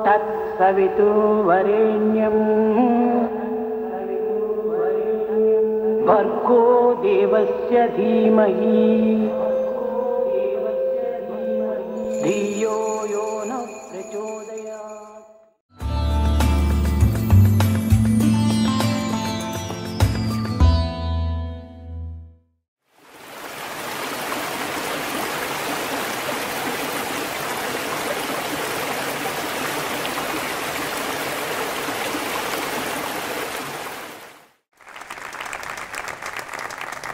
తత్సవితుర్వరేణ్యం భర్గో దేవస్య ధీమహి ధియో యో నః ప్రచోదయాత్.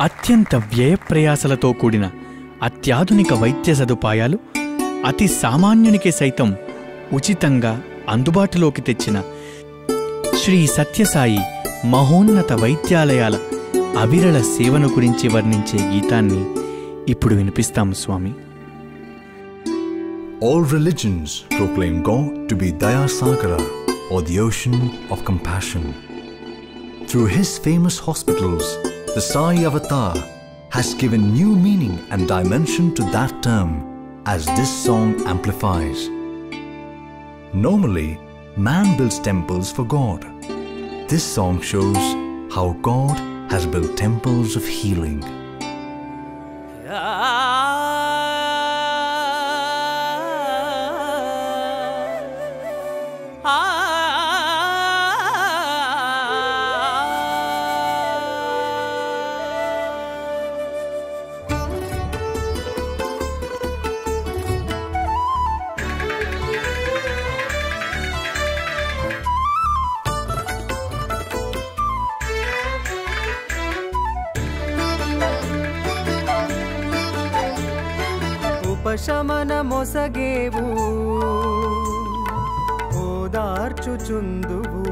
అత్యంత వ్యయప్రయాసలతో కూడిన అత్యాధునిక వైద్య సదుపాయాలు అతి సామాన్యునికి సైతం ఉచితంగా అందుబాటులోకి తెచ్చిన శ్రీ సత్యసాయి మహోన్నత వైద్యాలయాల అవిరళ సేవను గురించి వర్ణించే గీతాన్ని ఇప్పుడు వినిపిస్తాము స్వామి. All religions proclaim God to be Daya Sagara, or the ocean of compassion. Through his famous hospitals, the Sai Avatar has given new meaning and dimension to that term, as this song amplifies. Normally, man builds temples for God. This song shows how God has built temples of healing. ఉపశమన మొసగేవు ఓదార్చుచుందువు,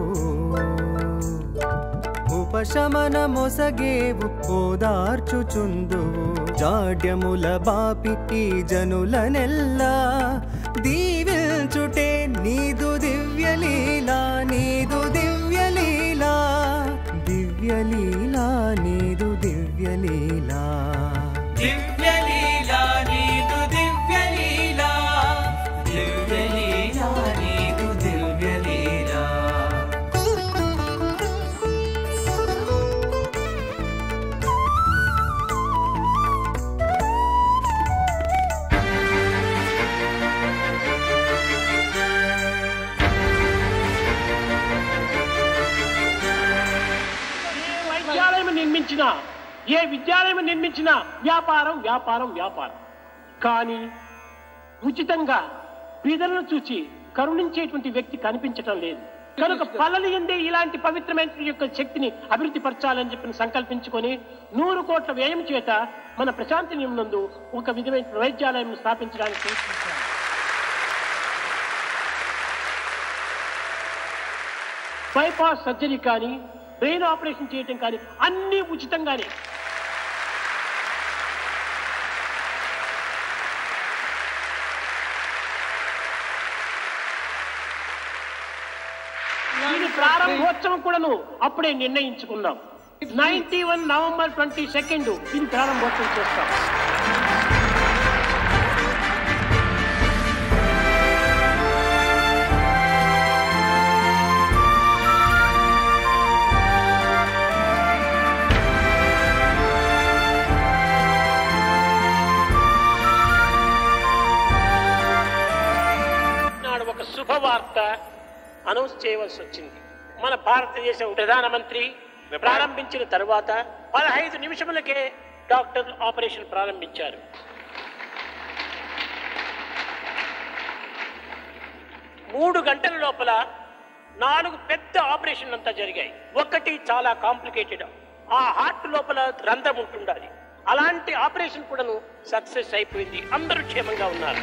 ఉపశమన మొసగేవు ఓదార్చుచుందువు. జాడ్యముల బాపి ఈ జనులనెల్లా దీవించుటే నీదు దివ్యలీలా, నీదు దివ్యలీలా, దివ్యలీలా, నీదు దివ్యలీలా, దివ్యలీలా, నీదు దివ్యలీలా, దివ్యలీలా, నీదు దివ్యలీలా. ఏ విద్యాలయం నిర్మించినా వ్యాపారం వ్యాపారం వ్యాపారం. కానీ ఉచితంగా బీదలను చూచి కరుణించేటువంటి వ్యక్తి కనిపించటం లేదు. కనుక పల్లెలు ఎందే ఇలాంటి పవిత్రమైన యొక్క శక్తిని అభివృద్ధి పరచాలని చెప్పి సంకల్పించుకొని 100 కోట్ల వ్యయం చేత మన ప్రశాంతి నందు ఒక విధమైన వైద్యాలయం స్థాపించడానికి ప్రయత్నించారు. బైపాస్ సర్జరీ కానీ, బ్రెయిన్ ఆపరేషన్ చేయటం కానీ అన్ని ఉచితంగానే. దీని ప్రారంభోత్సవం కూడాను అప్పుడే నిర్ణయించుకున్నాం. 91 నవంబర్ 22 ఇది ప్రారంభోత్సవం చేస్తాం. శుభవార్త అనౌన్స్ చేయవలసి వచ్చింది. మన భారతదేశం ప్రధానమంత్రి ప్రారంభించిన తరువాత 15 నిమిషములకే డాక్టర్లు ఆపరేషన్ ప్రారంభించారు. 3 గంటల లోపల 4 పెద్ద ఆపరేషన్లు అంతా జరిగాయి. ఒకటి చాలా కాంప్లికేటెడ్, ఆ హార్ట్ లోపల రంధ్రం ఉంటుండాలి. అలాంటి ఆపరేషన్ కూడాను సక్సెస్ అయిపోయింది. అందరూ క్షేమంగా ఉన్నారు.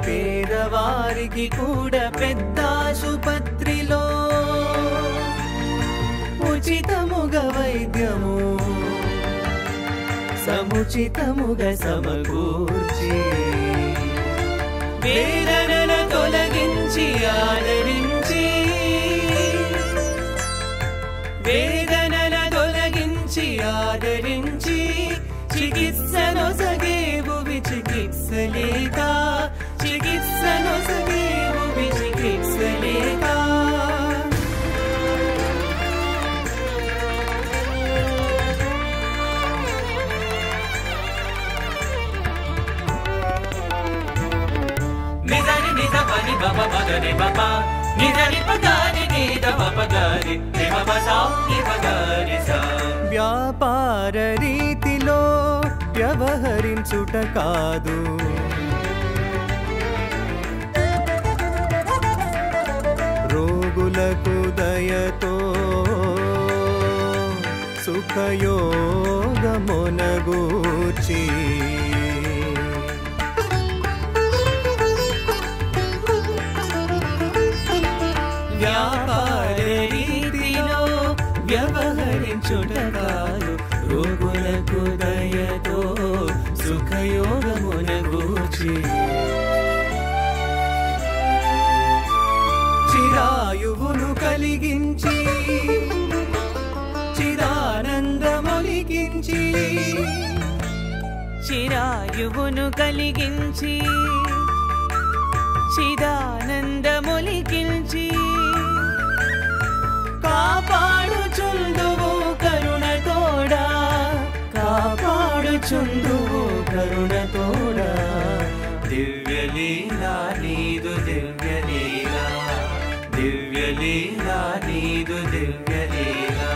పేదవారికి కూడా పెద్ద ఆసుపత్రిలో ఉచితముగా వైద్యము సముచితముగా సమకూర్చి వేదనల తొలగించి ఆదరించి వేదనల తొలగి ని పప నిదని పగారి నీద పపగారి నిమపసా నిపగారి సా. వ్యాపార రీతిలో వ్యవహరించుట కాదు, రోగులకు దయతో సుఖయోగమునగూర్చి వ్యాపార రీతిలో వ్యవహరించుట కాదు, రోగులకు దయతో సుఖయోగమునగూర్చి చిరాయువును కలిగించి చిదానందమొలికించి చిరాయువును కలిగించి చిదానందమొలికించి కాపాడుచుందువు కరుణతోడా, కాపాడుచుందువు కరుణతోడా. దివ్యలీలా నీదు దివ్యలీలా, దివ్యలీలా నీదు దివ్యలీలా.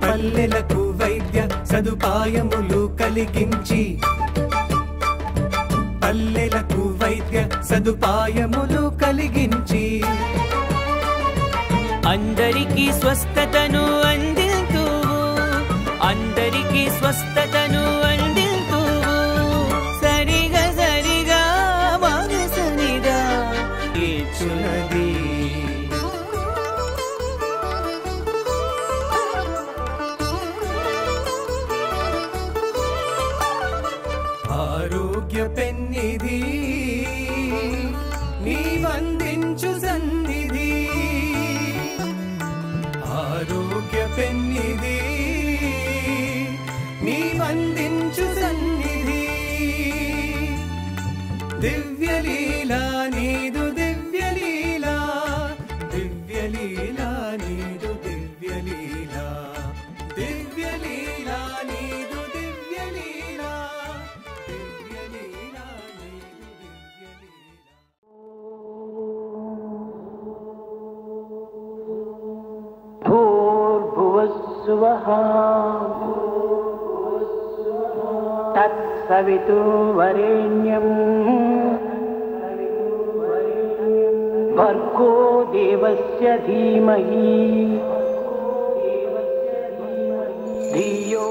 పల్లెలకు వైద్య సదుపాయములు కలిగించి, పల్లెలకు వైద్య సదుపాయములు కలిగించి అందరికీ స్వస్థతను అందిస్తూ, అందరికీ స్వస్థతను అందిస్తూ సరిగా సరిగా మగసనిగా ఇచ్చునది. ఆరోగ్య పెన్నిధి నీవందించు సన్నిధి, ఆరోగ్య పెన్నిధి నీవందించు సన్నిధి. దివ్యలీలా నీదు దివ్యలీలా, దివ్యలీలా నీదు దివ్యలీలా, దివ్యలీలా నీదు దివ్యలీలా, దివ్యలీలా నీదు దివ్యలీలా. భూర్భువస్సువః తత్సవితుర్వరేణ్యం భర్గో దేవస్య ధీమహి ధియో